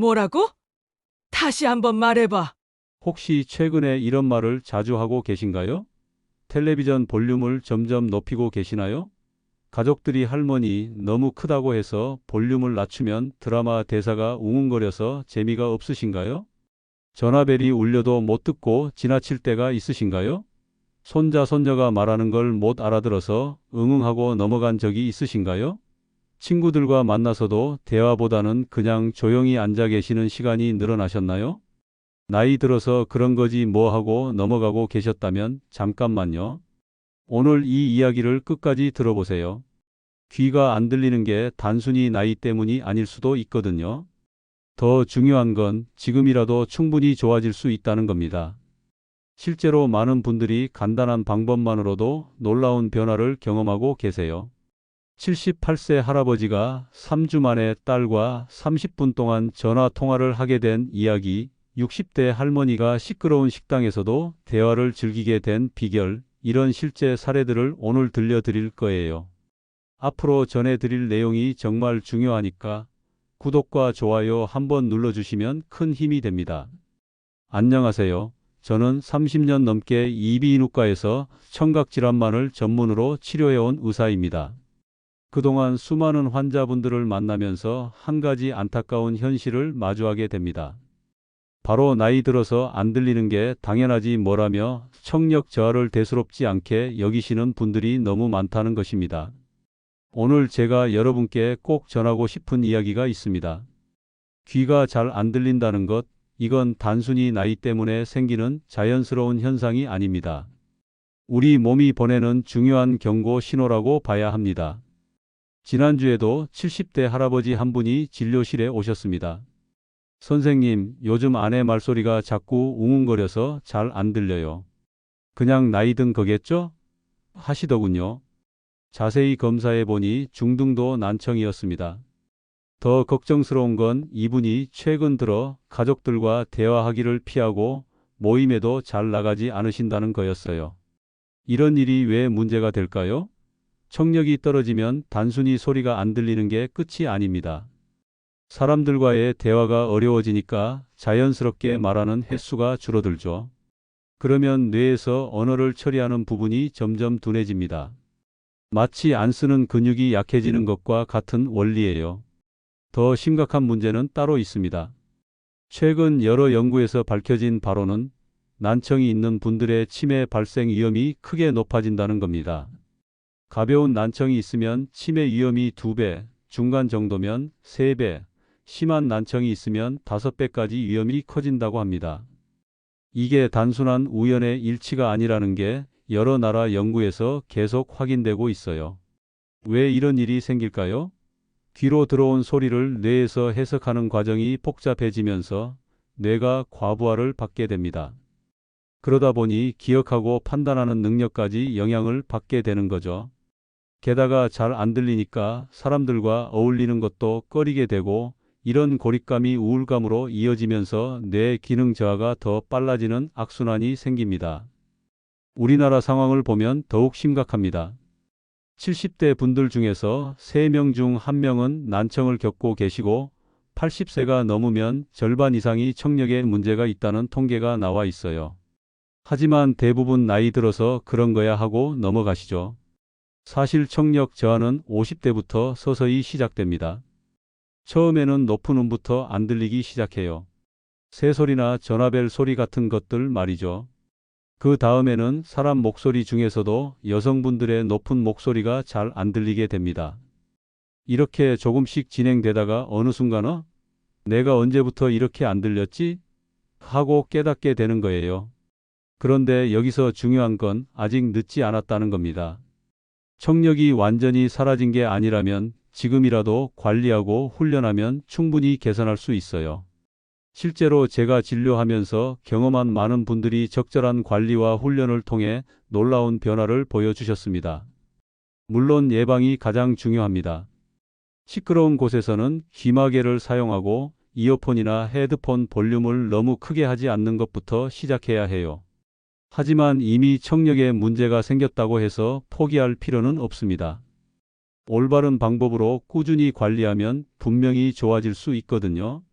뭐라고? 다시 한번 말해봐. 혹시 최근에 이런 말을 자주 하고 계신가요? 텔레비전 볼륨을 점점 높이고 계시나요? 가족들이 할머니 너무 크다고 해서 볼륨을 낮추면 드라마 대사가 웅웅거려서 재미가 없으신가요? 전화벨이 울려도 못 듣고 지나칠 때가 있으신가요? 손자, 손녀가 말하는 걸 못 알아들어서 응응하고 넘어간 적이 있으신가요? 친구들과 만나서도 대화보다는 그냥 조용히 앉아 계시는 시간이 늘어나셨나요? 나이 들어서 그런 거지 뭐 하고 넘어가고 계셨다면 잠깐만요. 오늘 이 이야기를 끝까지 들어보세요. 귀가 안 들리는 게 단순히 나이 때문이 아닐 수도 있거든요. 더 중요한 건 지금이라도 충분히 좋아질 수 있다는 겁니다. 실제로 많은 분들이 간단한 방법만으로도 놀라운 변화를 경험하고 계세요. 78세 할아버지가 3주 만에 딸과 30분 동안 전화 통화를 하게 된 이야기, 60대 할머니가 시끄러운 식당에서도 대화를 즐기게 된 비결, 이런 실제 사례들을 오늘 들려드릴 거예요. 앞으로 전해드릴 내용이 정말 중요하니까 구독과 좋아요 한번 눌러주시면 큰 힘이 됩니다. 안녕하세요. 저는 30년 넘게 이비인후과에서 청각질환만을 전문으로 치료해온 의사입니다. 그동안 수많은 환자분들을 만나면서 한 가지 안타까운 현실을 마주하게 됩니다. 바로 나이 들어서 안 들리는 게 당연하지 뭐라며 청력 저하를 대수롭지 않게 여기시는 분들이 너무 많다는 것입니다. 오늘 제가 여러분께 꼭 전하고 싶은 이야기가 있습니다. 귀가 잘 안 들린다는 것, 이건 단순히 나이 때문에 생기는 자연스러운 현상이 아닙니다. 우리 몸이 보내는 중요한 경고 신호라고 봐야 합니다. 지난주에도 70대 할아버지 한 분이 진료실에 오셨습니다. 선생님, 요즘 아내 말소리가 자꾸 웅웅거려서 잘 안 들려요. 그냥 나이 든 거겠죠? 하시더군요. 자세히 검사해 보니 중등도 난청이었습니다. 더 걱정스러운 건 이분이 최근 들어 가족들과 대화하기를 피하고 모임에도 잘 나가지 않으신다는 거였어요. 이런 일이 왜 문제가 될까요? 청력이 떨어지면 단순히 소리가 안 들리는 게 끝이 아닙니다. 사람들과의 대화가 어려워지니까 자연스럽게 말하는 횟수가 줄어들죠. 그러면 뇌에서 언어를 처리하는 부분이 점점 둔해집니다. 마치 안 쓰는 근육이 약해지는 것과 같은 원리예요. 더 심각한 문제는 따로 있습니다. 최근 여러 연구에서 밝혀진 바로는 난청이 있는 분들의 치매 발생 위험이 크게 높아진다는 겁니다. 가벼운 난청이 있으면 치매 위험이 2배, 중간 정도면 3배, 심한 난청이 있으면 5배까지 위험이 커진다고 합니다. 이게 단순한 우연의 일치가 아니라는 게 여러 나라 연구에서 계속 확인되고 있어요. 왜 이런 일이 생길까요? 귀로 들어온 소리를 뇌에서 해석하는 과정이 복잡해지면서 뇌가 과부하를 받게 됩니다. 그러다 보니 기억하고 판단하는 능력까지 영향을 받게 되는 거죠. 게다가 잘 안 들리니까 사람들과 어울리는 것도 꺼리게 되고, 이런 고립감이 우울감으로 이어지면서 뇌 기능 저하가 더 빨라지는 악순환이 생깁니다. 우리나라 상황을 보면 더욱 심각합니다. 70대 분들 중에서 3명 중 1명은 난청을 겪고 계시고 80세가 넘으면 절반 이상이 청력에 문제가 있다는 통계가 나와 있어요. 하지만 대부분 나이 들어서 그런 거야 하고 넘어가시죠. 사실 청력 저하는 50대부터 서서히 시작됩니다. 처음에는 높은 음부터 안 들리기 시작해요. 새소리나 전화벨 소리 같은 것들 말이죠. 그 다음에는 사람 목소리 중에서도 여성분들의 높은 목소리가 잘 안 들리게 됩니다. 이렇게 조금씩 진행되다가 어느 순간 내가 언제부터 이렇게 안 들렸지? 하고 깨닫게 되는 거예요. 그런데 여기서 중요한 건 아직 늦지 않았다는 겁니다. 청력이 완전히 사라진 게 아니라면 지금이라도 관리하고 훈련하면 충분히 개선할 수 있어요. 실제로 제가 진료하면서 경험한 많은 분들이 적절한 관리와 훈련을 통해 놀라운 변화를 보여주셨습니다. 물론 예방이 가장 중요합니다. 시끄러운 곳에서는 귀마개를 사용하고 이어폰이나 헤드폰 볼륨을 너무 크게 하지 않는 것부터 시작해야 해요. 하지만 이미 청력에 문제가 생겼다고 해서 포기할 필요는 없습니다. 올바른 방법으로 꾸준히 관리하면 분명히 좋아질 수 있거든요.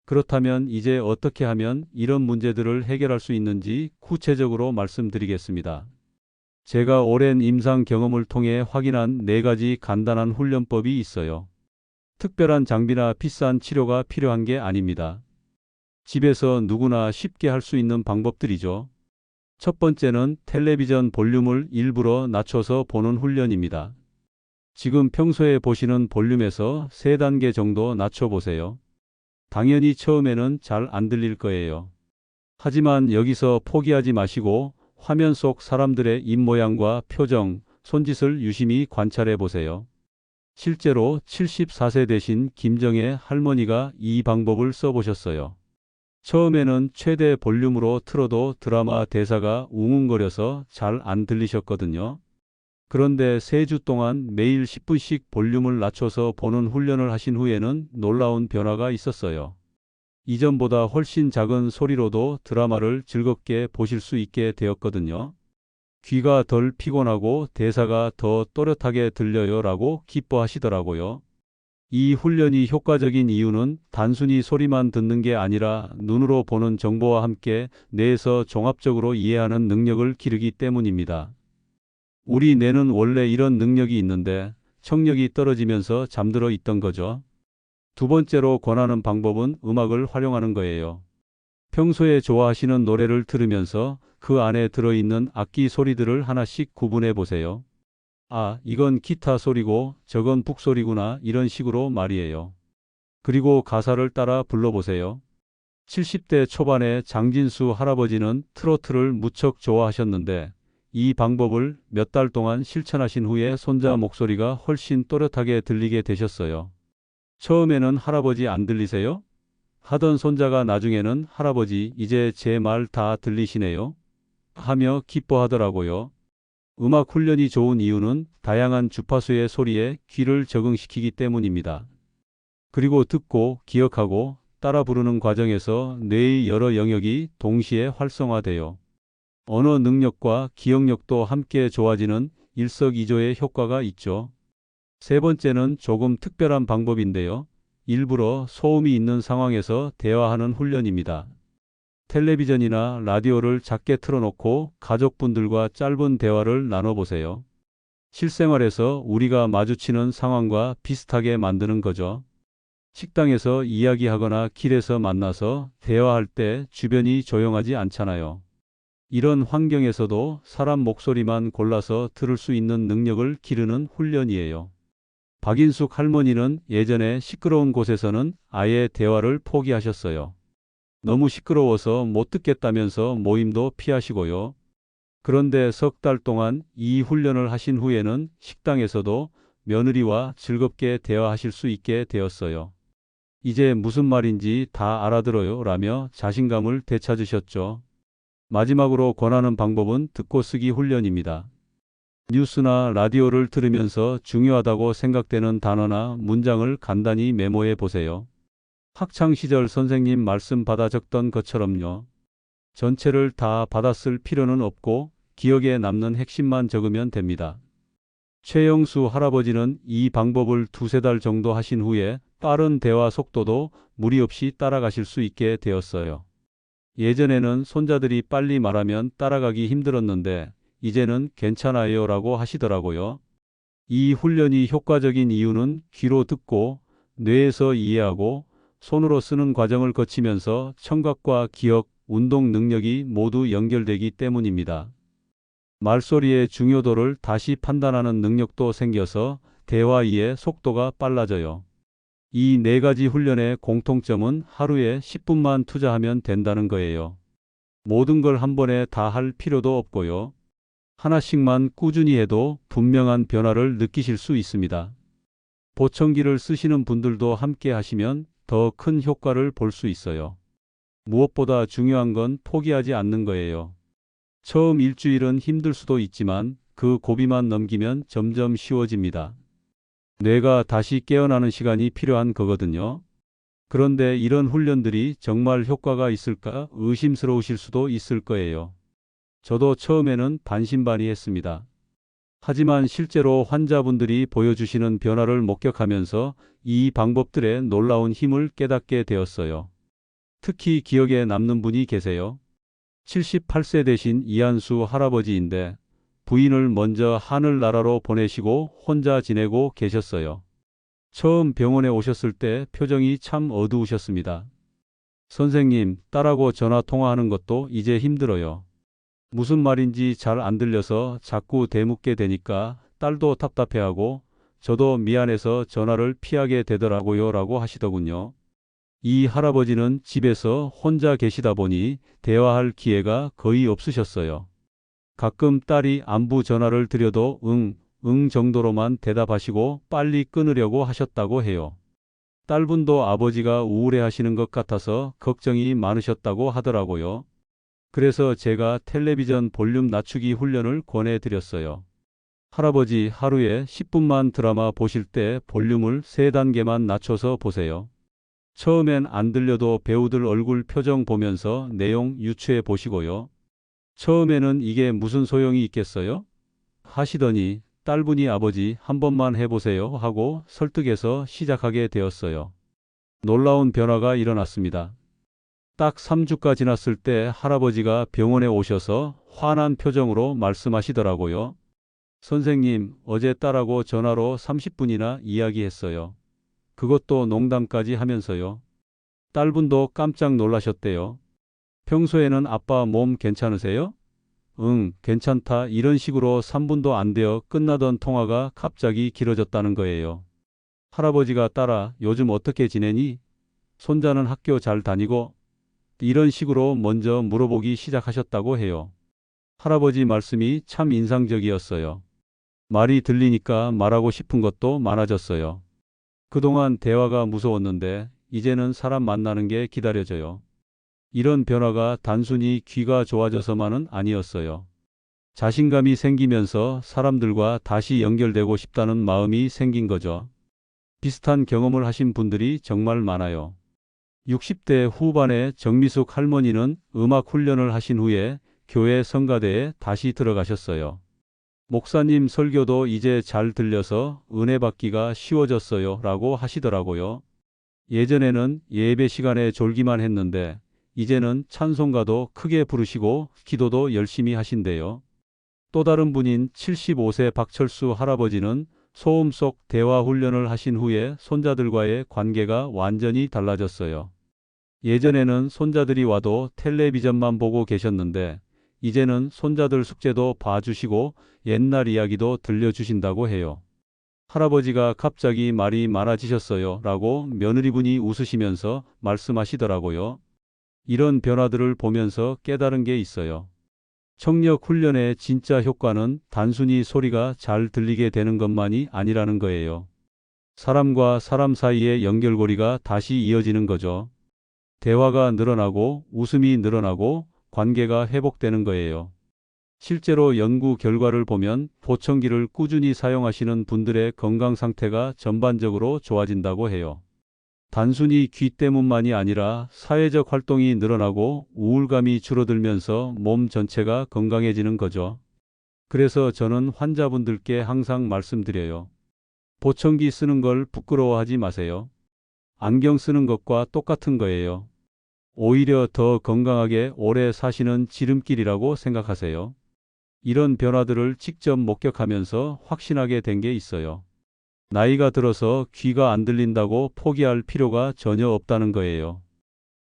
그렇다면 이제 어떻게 하면 이런 문제들을 해결할 수 있는지 구체적으로 말씀드리겠습니다. 제가 오랜 임상 경험을 통해 확인한 4가지 간단한 훈련법이 있어요. 특별한 장비나 비싼 치료가 필요한 게 아닙니다. 집에서 누구나 쉽게 할 수 있는 방법들이죠. 첫 번째는 텔레비전 볼륨을 일부러 낮춰서 보는 훈련입니다. 지금 평소에 보시는 볼륨에서 3단계 정도 낮춰보세요. 당연히 처음에는 잘 안 들릴 거예요. 하지만 여기서 포기하지 마시고 화면 속 사람들의 입모양과 표정, 손짓을 유심히 관찰해 보세요. 실제로 74세 되신 김정혜 할머니가 이 방법을 써보셨어요. 처음에는 최대 볼륨으로 틀어도 드라마 대사가 웅웅거려서 잘 안 들리셨거든요. 그런데 3주 동안 매일 10분씩 볼륨을 낮춰서 보는 훈련을 하신 후에는 놀라운 변화가 있었어요. 이전보다 훨씬 작은 소리로도 드라마를 즐겁게 보실 수 있게 되었거든요. 귀가 덜 피곤하고 대사가 더 또렷하게 들려요 라고 기뻐하시더라고요. 이 훈련이 효과적인 이유는 단순히 소리만 듣는 게 아니라 눈으로 보는 정보와 함께 뇌에서 종합적으로 이해하는 능력을 기르기 때문입니다. 우리 뇌는 원래 이런 능력이 있는데 청력이 떨어지면서 잠들어 있던 거죠. 두 번째로 권하는 방법은 음악을 활용하는 거예요. 평소에 좋아하시는 노래를 들으면서 그 안에 들어있는 악기 소리들을 하나씩 구분해 보세요. 아, 이건 기타 소리고 저건 북소리구나 이런 식으로 말이에요. 그리고 가사를 따라 불러보세요. 70대 초반의 장진수 할아버지는 트로트를 무척 좋아하셨는데 이 방법을 몇 달 동안 실천하신 후에 손자 목소리가 훨씬 또렷하게 들리게 되셨어요. 처음에는 할아버지 안 들리세요? 하던 손자가 나중에는 할아버지 이제 제 말 다 들리시네요? 하며 기뻐하더라고요. 음악 훈련이 좋은 이유는 다양한 주파수의 소리에 귀를 적응시키기 때문입니다. 그리고 듣고 기억하고 따라 부르는 과정에서 뇌의 여러 영역이 동시에 활성화돼요. 언어 능력과 기억력도 함께 좋아지는 일석이조의 효과가 있죠. 세 번째는 조금 특별한 방법인데요. 일부러 소음이 있는 상황에서 대화하는 훈련입니다. 텔레비전이나 라디오를 작게 틀어놓고 가족분들과 짧은 대화를 나눠보세요. 실생활에서 우리가 마주치는 상황과 비슷하게 만드는 거죠. 식당에서 이야기하거나 길에서 만나서 대화할 때 주변이 조용하지 않잖아요. 이런 환경에서도 사람 목소리만 골라서 들을 수 있는 능력을 기르는 훈련이에요. 박인숙 할머니는 예전에 시끄러운 곳에서는 아예 대화를 포기하셨어요. 너무 시끄러워서 못 듣겠다면서 모임도 피하시고요. 그런데 3달 동안 이 훈련을 하신 후에는 식당에서도 며느리와 즐겁게 대화하실 수 있게 되었어요. 이제 무슨 말인지 다 알아들어요 라며 자신감을 되찾으셨죠. 마지막으로 권하는 방법은 듣고 쓰기 훈련입니다. 뉴스나 라디오를 들으면서 중요하다고 생각되는 단어나 문장을 간단히 메모해 보세요. 학창시절 선생님 말씀 받아 적던 것처럼요. 전체를 다 받아 쓸 필요는 없고 기억에 남는 핵심만 적으면 됩니다. 최영수 할아버지는 이 방법을 2~3달 정도 하신 후에 빠른 대화 속도도 무리 없이 따라가실 수 있게 되었어요. 예전에는 손자들이 빨리 말하면 따라가기 힘들었는데 이제는 괜찮아요 라고 하시더라고요. 이 훈련이 효과적인 이유는 귀로 듣고 뇌에서 이해하고 손으로 쓰는 과정을 거치면서 청각과 기억, 운동 능력이 모두 연결되기 때문입니다. 말소리의 중요도를 다시 판단하는 능력도 생겨서 대화 이해 속도가 빨라져요. 이 4가지 훈련의 공통점은 하루에 10분만 투자하면 된다는 거예요. 모든 걸 한 번에 다 할 필요도 없고요. 하나씩만 꾸준히 해도 분명한 변화를 느끼실 수 있습니다. 보청기를 쓰시는 분들도 함께 하시면 더 큰 효과를 볼 수 있어요. 무엇보다 중요한 건 포기하지 않는 거예요. 처음 일주일은 힘들 수도 있지만 그 고비만 넘기면 점점 쉬워집니다. 뇌가 다시 깨어나는 시간이 필요한 거거든요. 그런데 이런 훈련들이 정말 효과가 있을까 의심스러우실 수도 있을 거예요. 저도 처음에는 반신반의했습니다. 하지만 실제로 환자분들이 보여주시는 변화를 목격하면서 이 방법들의 놀라운 힘을 깨닫게 되었어요. 특히 기억에 남는 분이 계세요. 78세 되신 이한수 할아버지인데 부인을 먼저 하늘나라로 보내시고 혼자 지내고 계셨어요. 처음 병원에 오셨을 때 표정이 참 어두우셨습니다. 선생님, 딸하고 전화 통화하는 것도 이제 힘들어요. 무슨 말인지 잘 안 들려서 자꾸 대묻게 되니까 딸도 답답해하고 저도 미안해서 전화를 피하게 되더라고요 라고 하시더군요. 이 할아버지는 집에서 혼자 계시다 보니 대화할 기회가 거의 없으셨어요. 가끔 딸이 안부 전화를 드려도 응 정도로만 대답하시고 빨리 끊으려고 하셨다고 해요. 딸분도 아버지가 우울해하시는 것 같아서 걱정이 많으셨다고 하더라고요. 그래서 제가 텔레비전 볼륨 낮추기 훈련을 권해드렸어요. 할아버지 하루에 10분만 드라마 보실 때 볼륨을 3단계만 낮춰서 보세요. 처음엔 안 들려도 배우들 얼굴 표정 보면서 내용 유추해 보시고요. 처음에는 이게 무슨 소용이 있겠어요? 하시더니 딸분이 아버지 한 번만 해보세요 하고 설득해서 시작하게 되었어요. 놀라운 변화가 일어났습니다. 딱 3주가 지났을 때 할아버지가 병원에 오셔서 환한 표정으로 말씀하시더라고요. 선생님, 어제 딸하고 전화로 30분이나 이야기했어요. 그것도 농담까지 하면서요. 딸분도 깜짝 놀라셨대요. 평소에는 아빠 몸 괜찮으세요? 응, 괜찮다. 이런 식으로 3분도 안 되어 끝나던 통화가 갑자기 길어졌다는 거예요. 할아버지가 딸아, 요즘 어떻게 지내니? 손자는 학교 잘 다니고? 이런 식으로 먼저 물어보기 시작하셨다고 해요. 할아버지 말씀이 참 인상적이었어요. 말이 들리니까 말하고 싶은 것도 많아졌어요. 그동안 대화가 무서웠는데 이제는 사람 만나는 게 기다려져요. 이런 변화가 단순히 귀가 좋아져서만은 아니었어요. 자신감이 생기면서 사람들과 다시 연결되고 싶다는 마음이 생긴 거죠. 비슷한 경험을 하신 분들이 정말 많아요. 60대 후반의 정미숙 할머니는 음악 훈련을 하신 후에 교회 성가대에 다시 들어가셨어요. 목사님 설교도 이제 잘 들려서 은혜 받기가 쉬워졌어요 라고 하시더라고요. 예전에는 예배 시간에 졸기만 했는데 이제는 찬송가도 크게 부르시고 기도도 열심히 하신대요. 또 다른 분인 75세 박철수 할아버지는 소음 속 대화 훈련을 하신 후에 손자들과의 관계가 완전히 달라졌어요. 예전에는 손자들이 와도 텔레비전만 보고 계셨는데 이제는 손자들 숙제도 봐주시고 옛날 이야기도 들려주신다고 해요. 할아버지가 갑자기 말이 많아지셨어요 라고 며느리분이 웃으시면서 말씀하시더라고요. 이런 변화들을 보면서 깨달은 게 있어요. 청력 훈련의 진짜 효과는 단순히 소리가 잘 들리게 되는 것만이 아니라는 거예요. 사람과 사람 사이의 연결고리가 다시 이어지는 거죠. 대화가 늘어나고 웃음이 늘어나고 관계가 회복되는 거예요. 실제로 연구 결과를 보면 보청기를 꾸준히 사용하시는 분들의 건강 상태가 전반적으로 좋아진다고 해요. 단순히 귀 때문만이 아니라 사회적 활동이 늘어나고 우울감이 줄어들면서 몸 전체가 건강해지는 거죠. 그래서 저는 환자분들께 항상 말씀드려요. 보청기 쓰는 걸 부끄러워하지 마세요. 안경 쓰는 것과 똑같은 거예요. 오히려 더 건강하게 오래 사시는 지름길이라고 생각하세요. 이런 변화들을 직접 목격하면서 확신하게 된 게 있어요. 나이가 들어서 귀가 안 들린다고 포기할 필요가 전혀 없다는 거예요.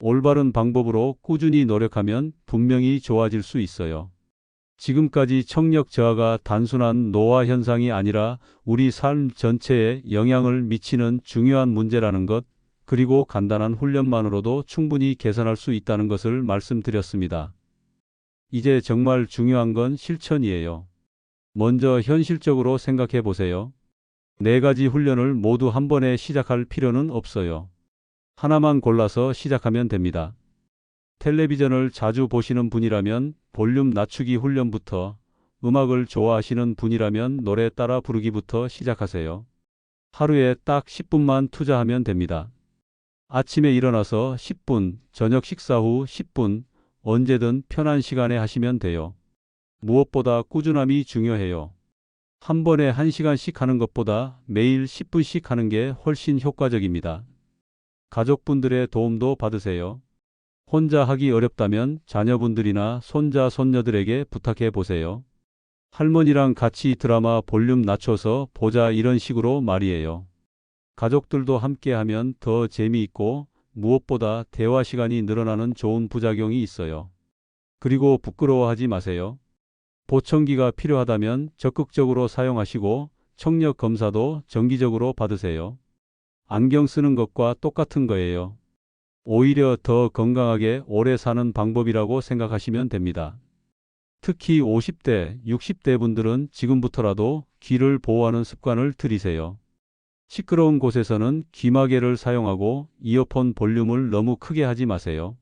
올바른 방법으로 꾸준히 노력하면 분명히 좋아질 수 있어요. 지금까지 청력 저하가 단순한 노화 현상이 아니라 우리 삶 전체에 영향을 미치는 중요한 문제라는 것, 그리고 간단한 훈련만으로도 충분히 개선할 수 있다는 것을 말씀드렸습니다. 이제 정말 중요한 건 실천이에요. 먼저 현실적으로 생각해 보세요. 4가지 훈련을 모두 한 번에 시작할 필요는 없어요. 하나만 골라서 시작하면 됩니다. 텔레비전을 자주 보시는 분이라면 볼륨 낮추기 훈련부터, 음악을 좋아하시는 분이라면 노래 따라 부르기부터 시작하세요. 하루에 딱 10분만 투자하면 됩니다. 아침에 일어나서 10분, 저녁 식사 후 10분, 언제든 편한 시간에 하시면 돼요. 무엇보다 꾸준함이 중요해요. 한 번에 1시간씩 하는 것보다 매일 10분씩 하는 게 훨씬 효과적입니다. 가족분들의 도움도 받으세요. 혼자 하기 어렵다면 자녀분들이나 손자, 손녀들에게 부탁해 보세요. 할머니랑 같이 드라마 볼륨 낮춰서 보자 이런 식으로 말이에요. 가족들도 함께 하면 더 재미있고 무엇보다 대화 시간이 늘어나는 좋은 부작용이 있어요. 그리고 부끄러워하지 마세요. 보청기가 필요하다면 적극적으로 사용하시고 청력 검사도 정기적으로 받으세요. 안경 쓰는 것과 똑같은 거예요. 오히려 더 건강하게 오래 사는 방법이라고 생각하시면 됩니다. 특히 50대, 60대 분들은 지금부터라도 귀를 보호하는 습관을 들이세요. 시끄러운 곳에서는 귀마개를 사용하고 이어폰 볼륨을 너무 크게 하지 마세요.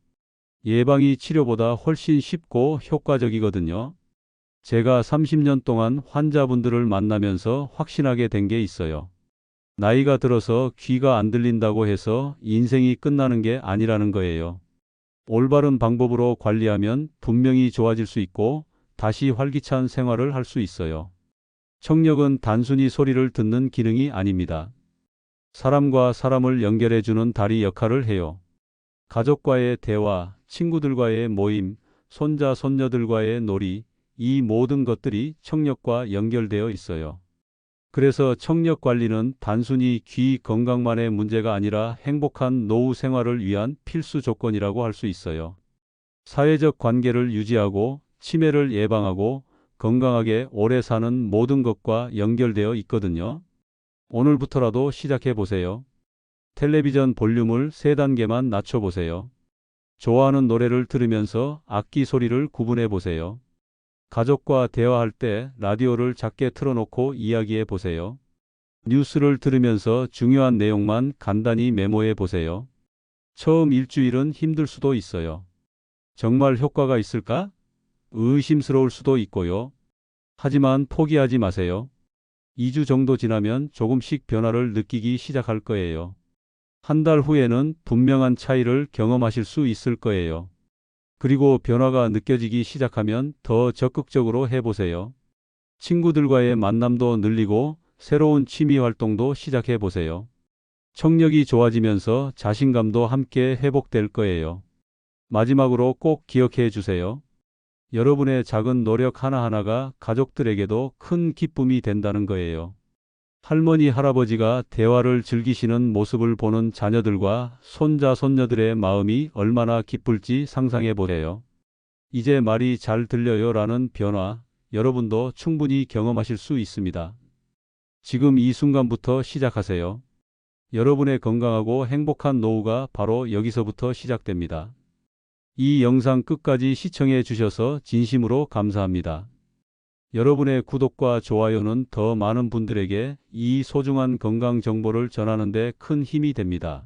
예방이 치료보다 훨씬 쉽고 효과적이거든요. 제가 30년 동안 환자분들을 만나면서 확신하게 된 게 있어요. 나이가 들어서 귀가 안 들린다고 해서 인생이 끝나는 게 아니라는 거예요. 올바른 방법으로 관리하면 분명히 좋아질 수 있고 다시 활기찬 생활을 할 수 있어요. 청력은 단순히 소리를 듣는 기능이 아닙니다. 사람과 사람을 연결해주는 다리 역할을 해요. 가족과의 대화, 친구들과의 모임, 손자, 손녀들과의 놀이, 이 모든 것들이 청력과 연결되어 있어요. 그래서 청력 관리는 단순히 귀 건강만의 문제가 아니라 행복한 노후 생활을 위한 필수 조건이라고 할 수 있어요. 사회적 관계를 유지하고 치매를 예방하고 건강하게 오래 사는 모든 것과 연결되어 있거든요. 오늘부터라도 시작해 보세요. 텔레비전 볼륨을 3단계만 낮춰보세요. 좋아하는 노래를 들으면서 악기 소리를 구분해 보세요. 가족과 대화할 때 라디오를 작게 틀어놓고 이야기해 보세요. 뉴스를 들으면서 중요한 내용만 간단히 메모해 보세요. 처음 일주일은 힘들 수도 있어요. 정말 효과가 있을까? 의심스러울 수도 있고요. 하지만 포기하지 마세요. 2주 정도 지나면 조금씩 변화를 느끼기 시작할 거예요. 한 달 후에는 분명한 차이를 경험하실 수 있을 거예요. 그리고 변화가 느껴지기 시작하면 더 적극적으로 해보세요. 친구들과의 만남도 늘리고 새로운 취미 활동도 시작해 보세요. 청력이 좋아지면서 자신감도 함께 회복될 거예요. 마지막으로 꼭 기억해 주세요. 여러분의 작은 노력 하나하나가 가족들에게도 큰 기쁨이 된다는 거예요. 할머니, 할아버지가 대화를 즐기시는 모습을 보는 자녀들과 손자, 손녀들의 마음이 얼마나 기쁠지 상상해 보세요. 이제 말이 잘 들려요 라는 변화, 여러분도 충분히 경험하실 수 있습니다. 지금 이 순간부터 시작하세요. 여러분의 건강하고 행복한 노후가 바로 여기서부터 시작됩니다. 이 영상 끝까지 시청해 주셔서 진심으로 감사합니다. 여러분의 구독과 좋아요는 더 많은 분들에게 이 소중한 건강 정보를 전하는 데 큰 힘이 됩니다.